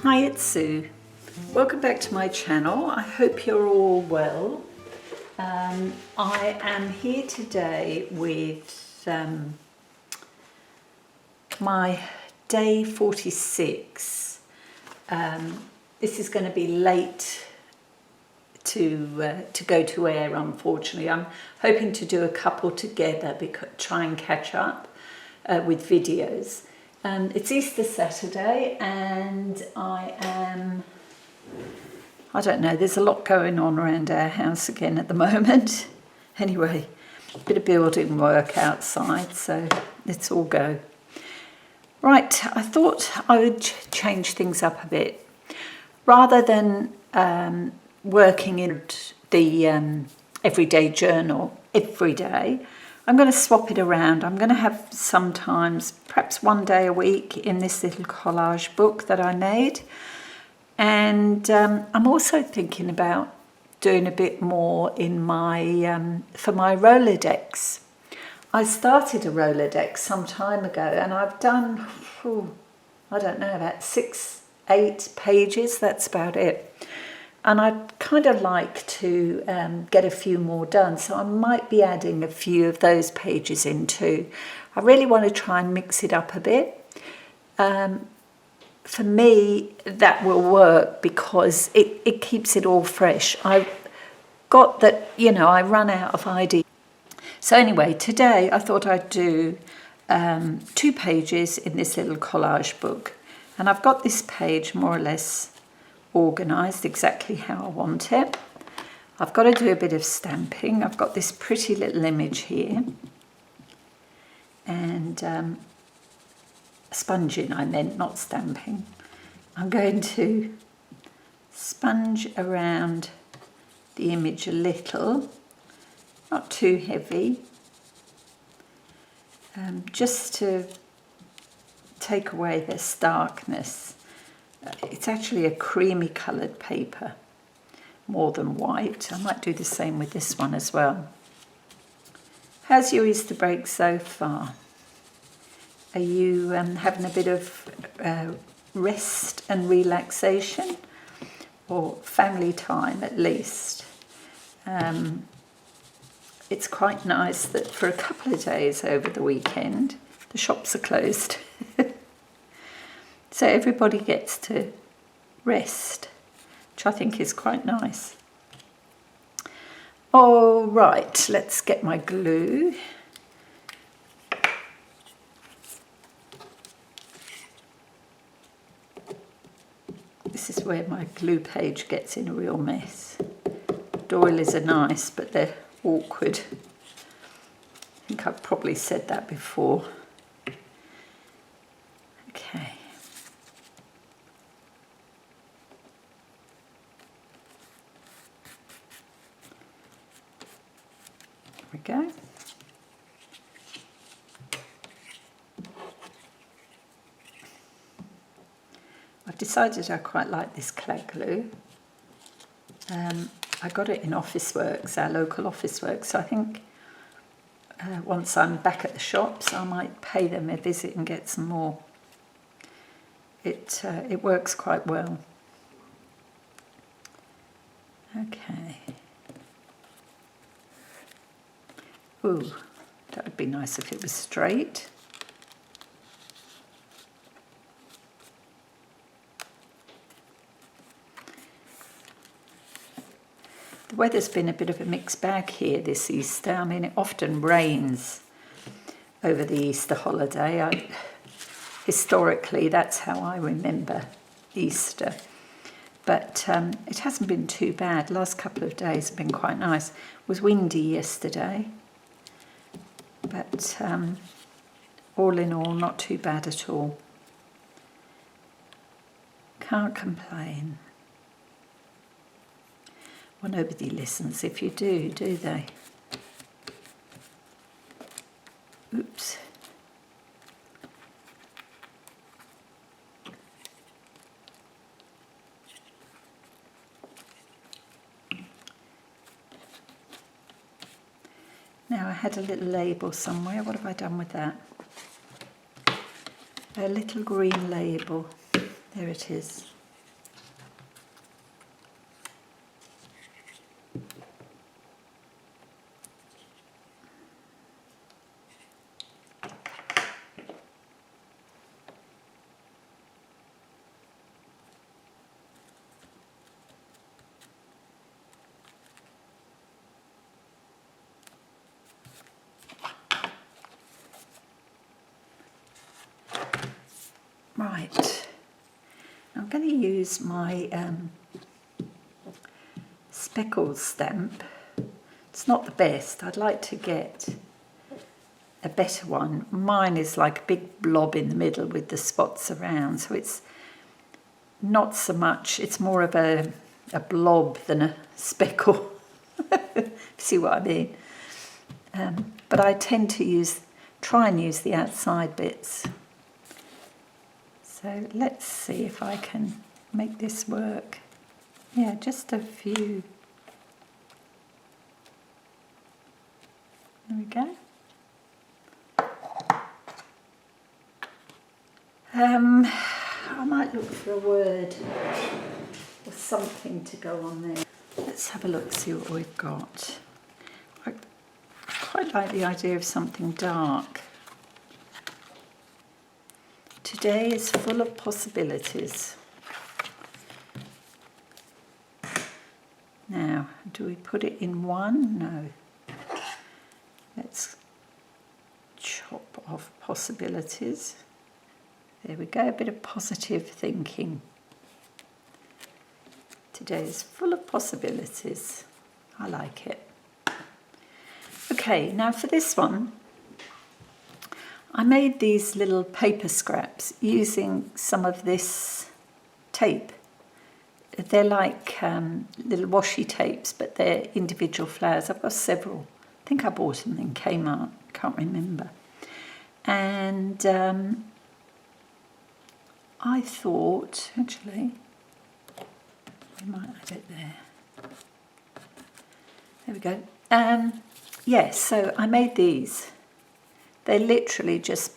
Hi, it's Sue. Welcome back to my channel. I hope you're all well. I am here today with my day 46. This is going to be late to go to air, unfortunately. I'm hoping to do a couple together, try and catch up with videos. It's Easter Saturday and I don't know, there's a lot going on around our house again at the moment. Anyway, a bit of building work outside, so let's all go. Right, I thought I would change things up a bit. Rather than working in the everyday journal every day, I'm going to swap it around. I'm going to have sometimes, perhaps one day a week in this little collage book that I made. And I'm also thinking about doing a bit more in my for my Rolodex. I started a Rolodex some time ago and I've done, I don't know, about 6-8 pages, that's about it. And I'd kind of like to get a few more done, so I might be adding a few of those pages in too. I really want to try and mix it up a bit. For me, that will work because it keeps it all fresh. I've got that, I run out of ideas. So anyway, today I thought I'd do 2 pages in this little collage book. And I've got this page more or less organised exactly how I want it. I've got to do a bit of stamping. I've got this pretty little image here. And sponging, I meant, not stamping. I'm going to sponge around the image a little, not too heavy, just to take away the starkness. It's actually a creamy coloured paper, more than white. I might do the same with this one as well. How's your Easter break so far? Are you having a bit of rest and relaxation, or family time at least? It's quite nice that for a couple of days over the weekend, the shops are closed. So everybody gets to rest, which I think is quite nice. All right, let's get my glue. This is where my glue page gets in a real mess. Doilies are nice, but they're awkward. I think I've probably said that before. Okay. There we go. I've decided I quite like this clay glue. I got it in Officeworks, our local Officeworks, so I think once I'm back at the shops I might pay them a visit and get some more. It works quite well. Okay. Ooh, that would be nice if it was straight. The weather's been a bit of a mixed bag here this Easter. I mean, it often rains over the Easter holiday. Historically, that's how I remember Easter. But it hasn't been too bad. The last couple of days have been quite nice. It was windy yesterday. But all in all, not too bad at all. Can't complain. Well, nobody listens if you do they? Oops. Now I had a little label somewhere. What have I done with that? A little green label. There it is. Right, I'm going to use my speckles stamp. It's not the best. I'd like to get a better one. Mine is like a big blob in the middle with the spots around, so it's not so much, it's more of a blob than a speckle. See what I mean? But I tend to try and use the outside bits. So let's see if I can make this work. Yeah, just a few. There we go. I might look for a word or something to go on there. Let's have a look, see what we've got. I quite like the idea of something dark. Today is full of possibilities. Now, do we put it in one? No. Let's chop off possibilities. There we go, a bit of positive thinking. Today is full of possibilities. I like it. Okay, now for this one, I made these little paper scraps using some of this tape. They're like little washi tapes, but they're individual flowers. I've got several. I think I bought them in Kmart, can't remember. And I thought, actually, we might add it there. There we go. Yes, so I made these. They're literally just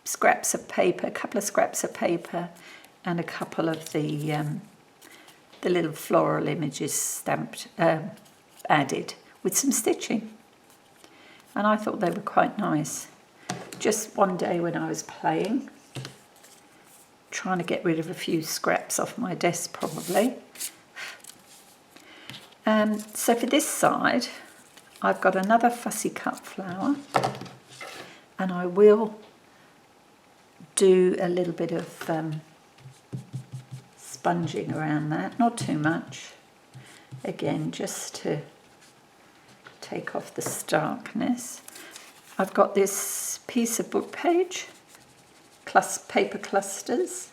scraps of paper, a couple of scraps of paper and a couple of the little floral images stamped, added with some stitching. And I thought they were quite nice. Just one day when I was playing, trying to get rid of a few scraps off my desk probably. So for this side, I've got another fussy cut flower, and I will do a little bit of sponging around that, not too much. Again, just to take off the starkness. I've got this piece of book page, paper clusters,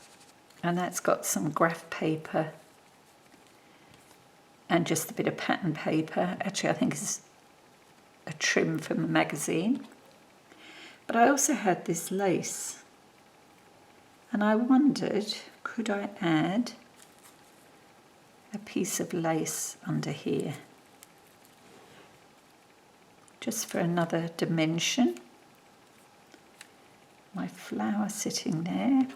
and that's got some graph paper and just a bit of pattern paper. Actually, I think it's a trim from a magazine. But I also had this lace, and I wondered, could I add a piece of lace under here? Just for another dimension. My flower sitting there,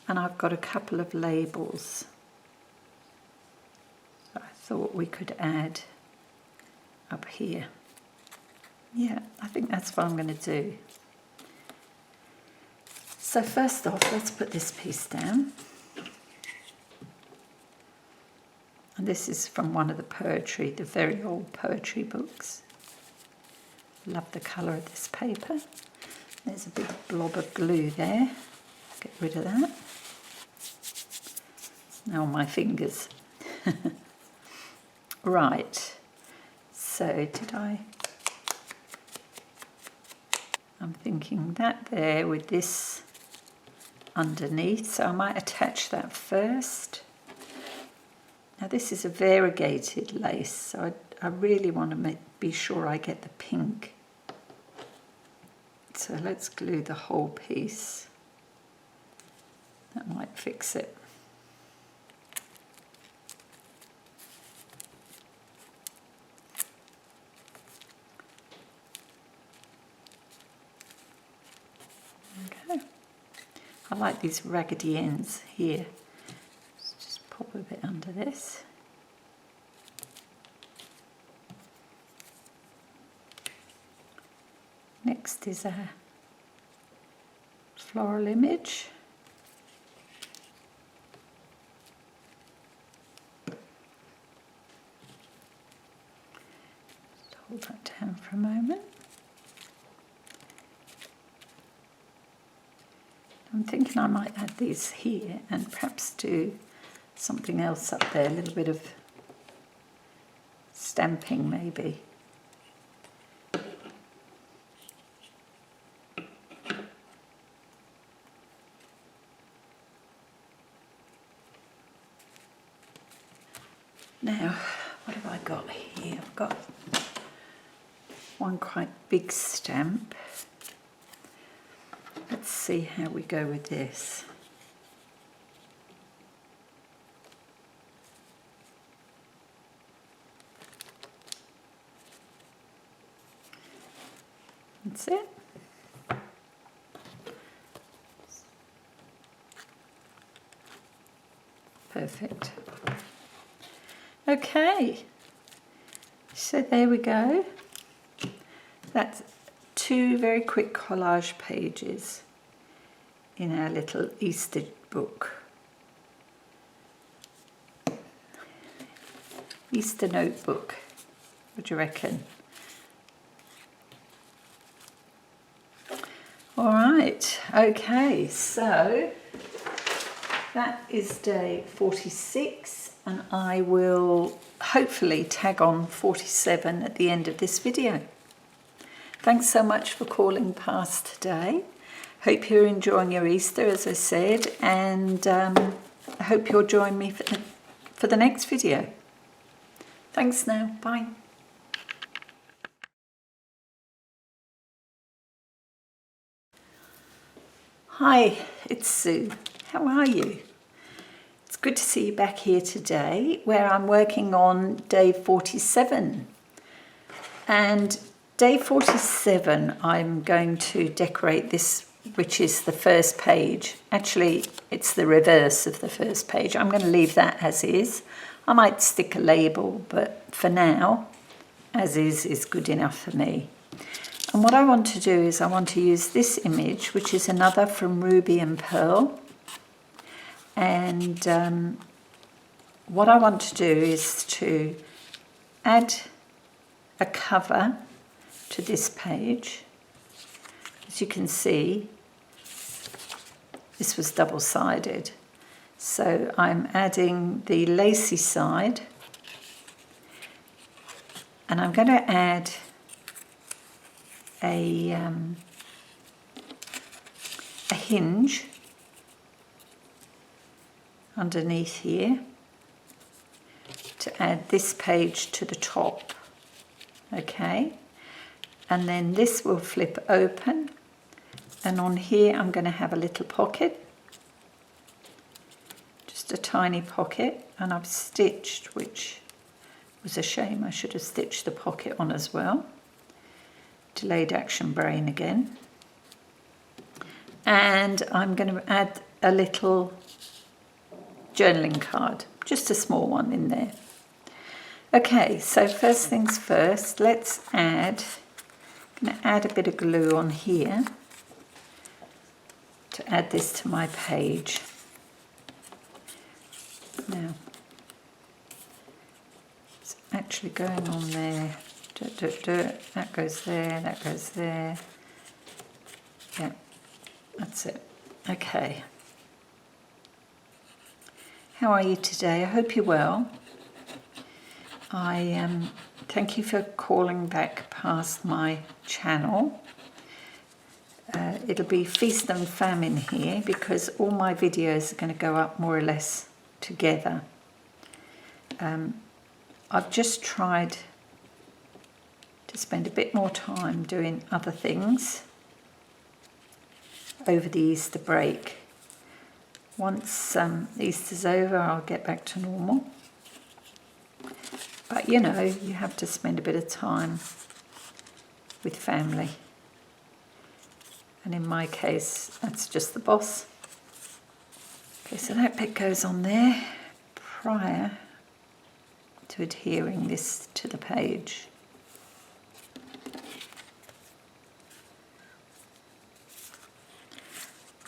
and I've got a couple of labels that I thought we could add up here. Yeah, I think that's what I'm going to do. So first off, let's put this piece down. And this is from one of the very old poetry books. Love the colour of this paper. There's a big blob of glue there. Get rid of that. Now on my fingers. Right. So I'm thinking that there with this underneath. So I might attach that first. Now this is a variegated lace, so I really want to be sure I get the pink. So let's glue the whole piece. That might fix it. Okay. I like these raggedy ends here. Let's just pop a bit under this. Next is a floral image. Just hold that down for a moment. I'm I'm thinking I might add these here and perhaps do something else up there, a little bit of stamping maybe. Now, what have I got here? I've got one quite big stamp. Let's see how we go with this. That's it. Perfect. Okay, so there we go. That's 2 very quick collage pages in our little Easter book. Easter notebook. What do you reckon? All right, okay, so that is day 46, and I will hopefully tag on 47 at the end of this video. Thanks so much for calling past today. Hope you're enjoying your Easter, as I said, and I hope you'll join me for the next video. Thanks now, bye. Hi, it's Sue. How are you? It's good to see you back here today, where I'm working on day 47. And day 47, I'm going to decorate this, which is the first page. Actually, it's the reverse of the first page. I'm going to leave that as is. I might stick a label, but for now, as is good enough for me. And what I want to do is I want to use this image, which is another from Ruby and Pearl. And what I want to do is to add a cover to this page. As you can see, this was double-sided. So I'm adding the lacy side, and I'm going to add a hinge underneath here to add this page to the top. Okay, and then this will flip open, and on here I'm going to have a little pocket, just a tiny pocket, and I've stitched, which was a shame, I should have stitched the pocket on as well. Delayed action brain again. And I'm going to add a little journaling card, just a small one in there. Okay, so first things first, let's add, I'm going to add a bit of glue on here to add this to my page. Now, it's actually going on there. That goes there, that goes there. Yeah, that's it. Okay. How are you today? I hope you're well. I thank you for calling back past my channel. It'll be feast and famine here because all my videos are going to go up more or less together. I've just tried to spend a bit more time doing other things over the Easter break. Once Easter's over, I'll get back to normal. But you know, you have to spend a bit of time with family. And in my case, that's just the boss. Okay, so that bit goes on there prior to adhering this to the page.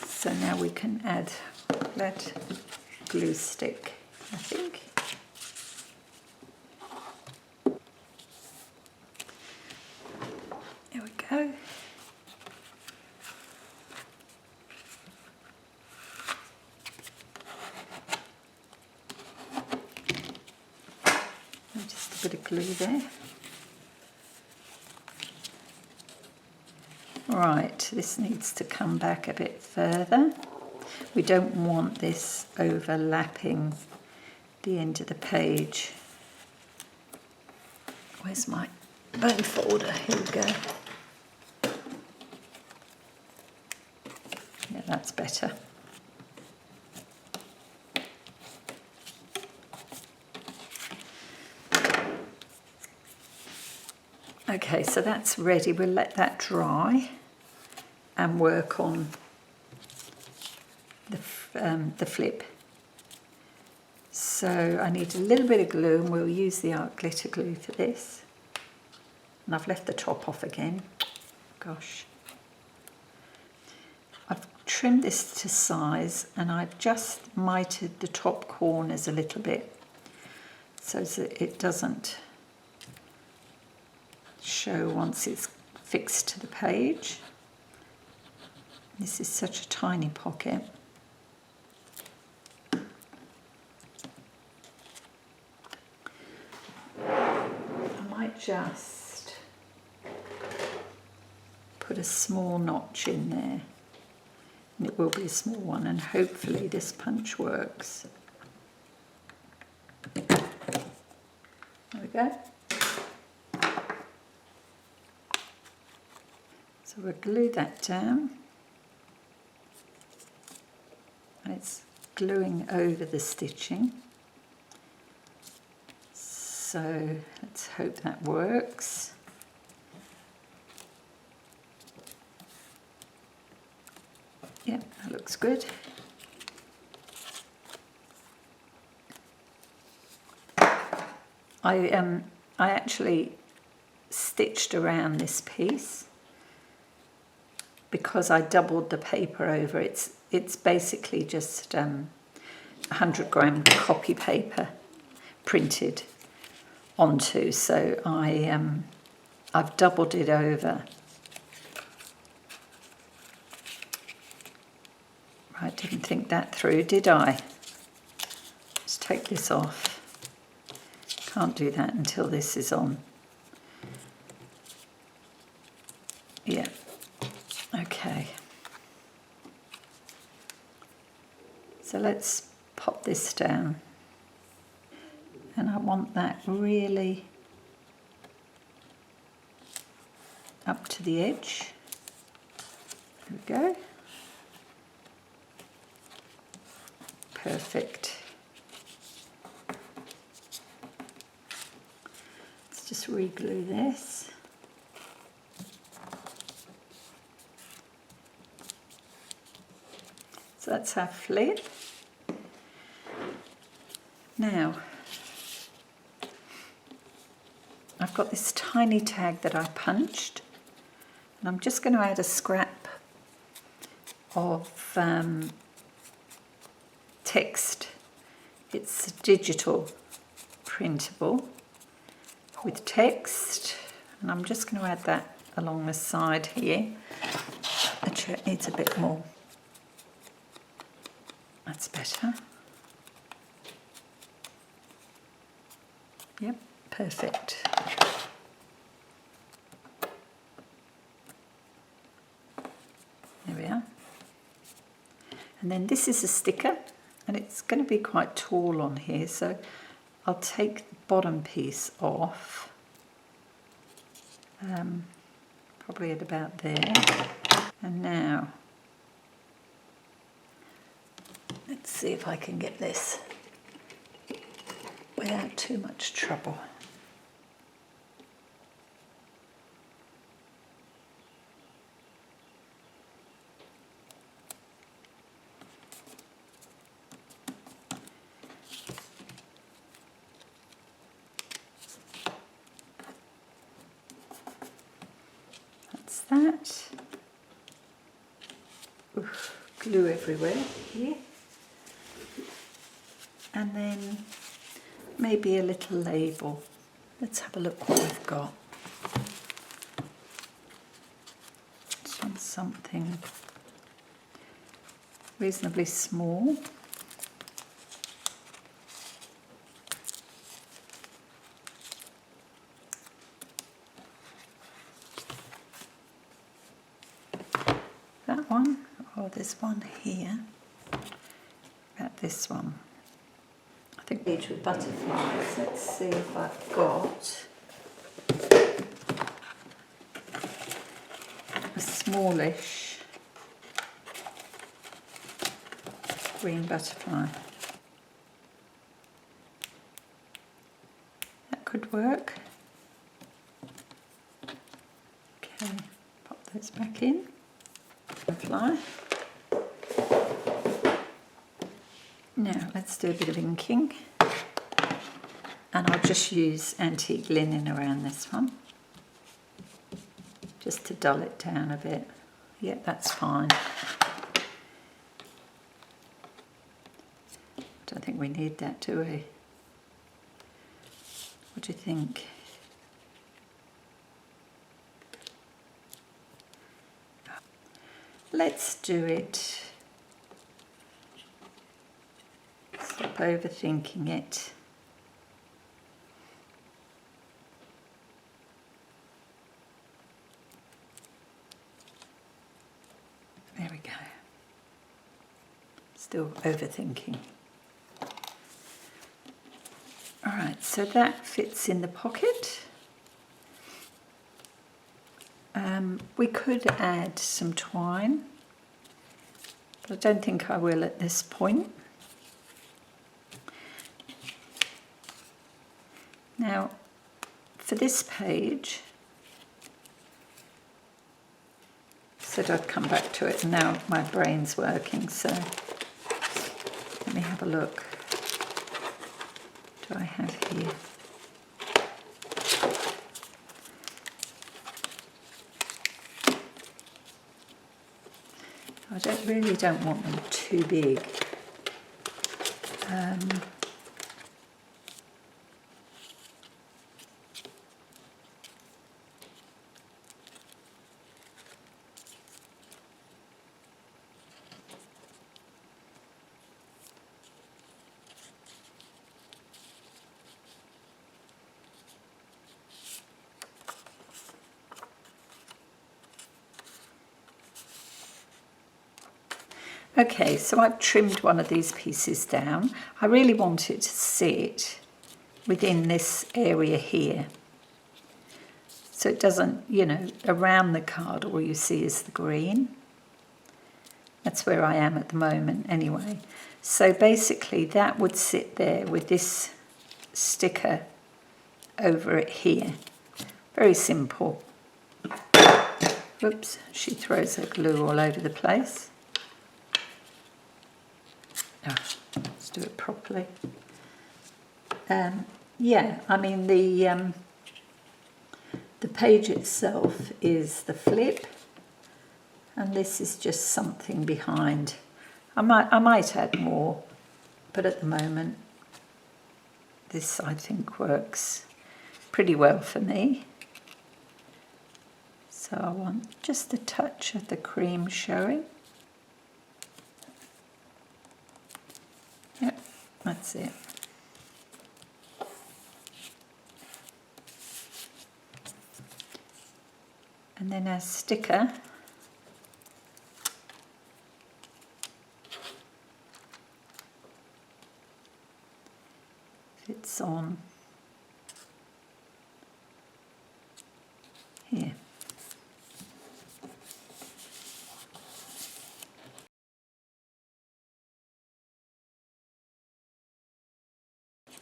So now we can add that glue stick, I think. There we go. glue there. Right, this needs to come back a bit further. We don't want this overlapping the end of the page. Where's my bone folder? Here we go. Yeah, that's better. Okay, so that's ready. We'll let that dry and work on the flip. So I need a little bit of glue, and we'll use the art glitter glue for this. And I've left the top off again. Gosh. I've trimmed this to size, and I've just mitered the top corners a little bit so that it doesn't show once it's fixed to the page. This is such a tiny pocket. I might just put a small notch in there, and it will be a small one, and hopefully this punch works. There we go. So we'll glue that down, and it's gluing over the stitching. So let's hope that works. Yep, that looks good. I actually stitched around this piece because I doubled the paper over. It's basically just 100-gram copy paper printed onto, so I've doubled it over. I didn't think that through, did I? Let's take this off. Can't do that until this is on. Yeah, okay. So let's pop this down. And I want that really up to the edge. There we go. Perfect. Let's just re-glue this. So that's our flip. Now, I've got this tiny tag that I punched, and I'm just going to add a scrap of text. It's digital printable with text, and I'm just going to add that along the side here. Actually, it needs a bit more. That's better. Yep, perfect. There we are. And then this is a sticker, and it's going to be quite tall on here, so I'll take the bottom piece off, probably at about there. And now, let's see if I can get this without too much trouble. That's that. Oof, glue everywhere here. And then maybe a little label. Let's have a look what we've got. Just want something reasonably small. that one, or there's one here. About this one. I think page with butterflies. Let's see if I've got a smallish green butterfly. That could work. Okay, pop those back in. Butterfly. Now let's do a bit of inking, and I'll just use antique linen around this one just to dull it down a bit. Yeah, that's fine. Don't think we need that, do we? What do you think? Let's do it. Stop overthinking it. There we go. Still overthinking. Alright, so that fits in the pocket. We could add some twine, but I don't think I will at this point. Now, for this page, I said I'd come back to it, and now my brain's working, so let me have a look. What do I have here? I really don't want them too big. Okay, so I've trimmed one of these pieces down. I really want it to sit within this area here. So it doesn't, you know, around the card all you see is the green. That's where I am at the moment anyway. So basically that would sit there with this sticker over it here. Very simple. Oops, she throws her glue all over the place. Oh, let's do it properly. Yeah, I mean the page itself is the flip, and this is just something behind. I might add more, but at the moment this I think works pretty well for me. So I want just a touch of the cream showing. Yep, that's it. And then our sticker fits on here.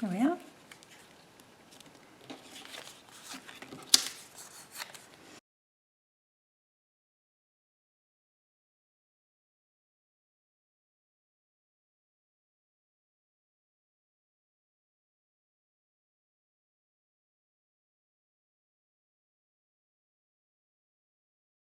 There we are.